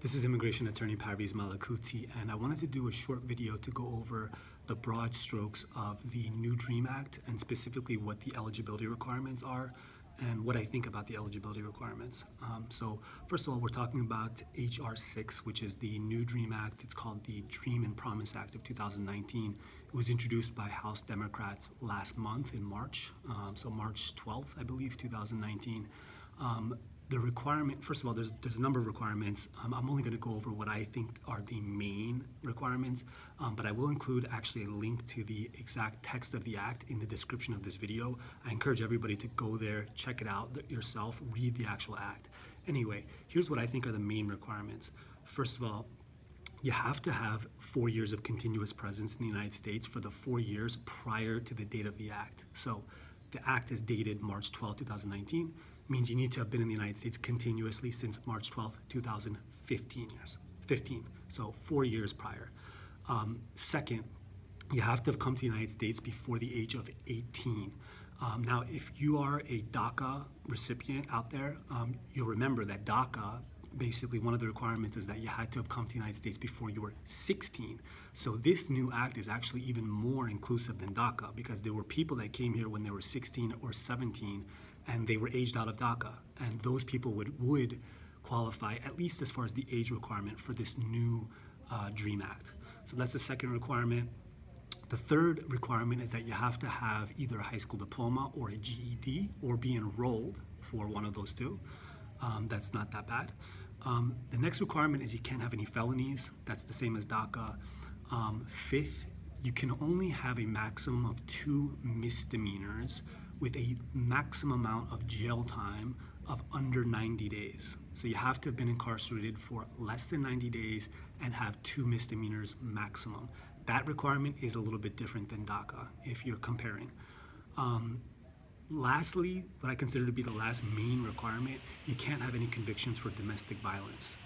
This is immigration attorney Parviz Malakouti, and I wanted to do a short video to go over the broad strokes of the new DREAM Act and specifically what the eligibility requirements are and what I think about the eligibility requirements. So first of all, we're talking about H.R. 6, which is the new DREAM Act. It's called the Dream and Promise Act of 2019. It was introduced by House Democrats last month in March, so March 12th, I believe, 2019. The requirement, first of all, there's a number of requirements. I'm only going to go over what I think are the main requirements, but I will include actually a link to the exact text of the act in the description of this video. I encourage everybody to go there, check it out yourself, read the actual act. Anyway, here's what I think are the main requirements. First of all, you have to have 4 years of continuous presence in the United States for the 4 years prior to the date of the act. So the act is dated March 12, 2019. Means you need to have been in the United States continuously since March 12, 2015. So 4 years prior. Second, you have to have come to the United States before the age of 18. Now, if you are a DACA recipient out there, you'll remember that DACA, basically one of the requirements is that you had to have come to the United States before you were 16. So this new act is actually even more inclusive than DACA because there were people that came here when they were 16 or 17 and they were aged out of DACA. And those people would qualify, at least as far as the age requirement for this new DREAM Act. So that's the second requirement. The third requirement is that you have to have either a high school diploma or a GED or be enrolled for one of those two. That's not that bad. The next requirement is you can't have any felonies. That's the same as DACA. Fifth, you can only have a maximum of 2 misdemeanors with a maximum amount of jail time of under 90 days. So you have to have been incarcerated for less than 90 days and have 2 misdemeanors maximum. That requirement is a little bit different than DACA if you're comparing. Lastly, what I consider to be the last main requirement, you can't have any convictions for domestic violence.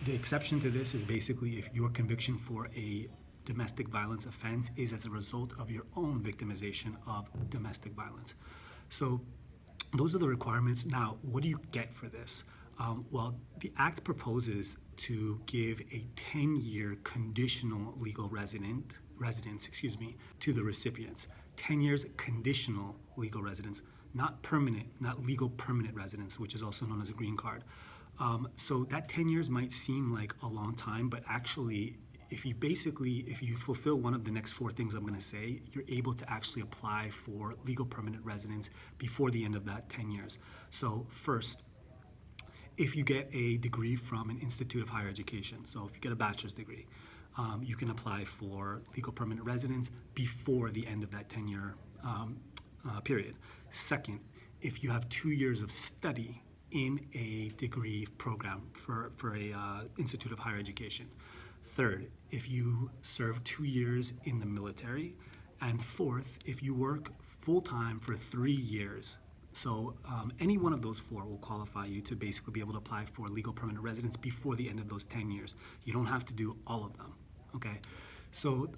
The exception to this is basically if your conviction for a domestic violence offense is as a result of your own victimization of domestic violence. So those are the requirements. Now, what do you get for this? Well, the act proposes to give a 10-year conditional legal residence to the recipients. 10 years conditional legal residence, not permanent, not legal permanent residence, which is also known as a green card. So that 10 years might seem like a long time, but actually, if you fulfill one of the next 4 things I'm going to say, you're able to actually apply for legal permanent residence before the end of that 10 years. So first, if you get a degree from an institute of higher education, so if you get a bachelor's degree, you can apply for legal permanent residence before the end of that 10-year period. Second, if you have 2 years of study in a degree program for a institute of higher education. Third, if you serve 2 years in the military. And fourth, if you work full-time for 3 years. So any one of those 4 will qualify you to basically be able to apply for legal permanent residence before the end of those 10 years. You don't have to do all of them, okay? So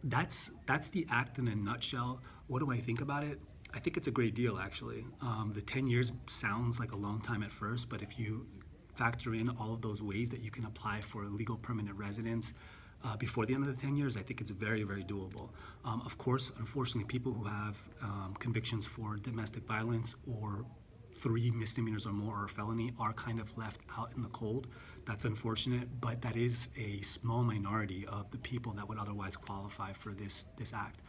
that's the act in a nutshell. What do I think about it? I think it's a great deal, actually. The 10 years sounds like a long time at first, but if you factor in all of those ways that you can apply for legal permanent residence before the end of the 10 years, I think it's very, very doable. Of course, unfortunately, people who have convictions for domestic violence or 3 misdemeanors or more or felony are kind of left out in the cold. That's unfortunate, but that is a small minority of the people that would otherwise qualify for this act.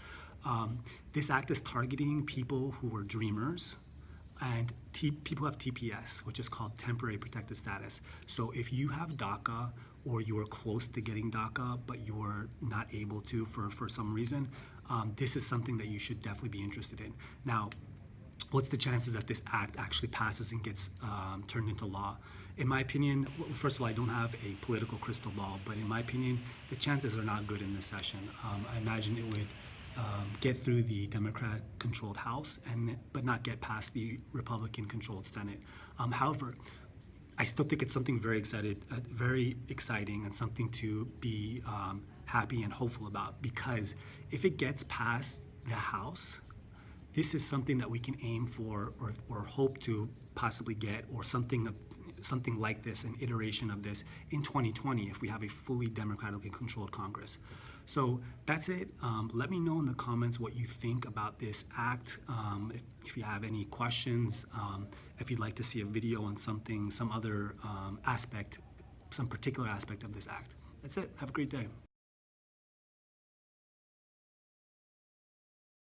This act is targeting people who are dreamers, and people have TPS, which is called temporary protected status. So if you have DACA or you are close to getting DACA, but you are not able to for some reason, this is something that you should definitely be interested in. Now, what's the chances that this act actually passes and gets turned into law? In my opinion, first of all, I don't have a political crystal ball, but in my opinion, the chances are not good in this session. I imagine it would get through the Democrat-controlled House, but not get past the Republican-controlled Senate. However, I still think it's something very exciting and something to be happy and hopeful about, because if it gets past the House, this is something that we can aim for or hope to possibly get, or something something like this, an iteration of this, in 2020 if we have a fully democratically controlled Congress. So that's it. Let me know in the comments what you think about this act. If you have any questions, if you'd like to see a video on something, some other aspect, some particular aspect of this act. That's it. Have a great day.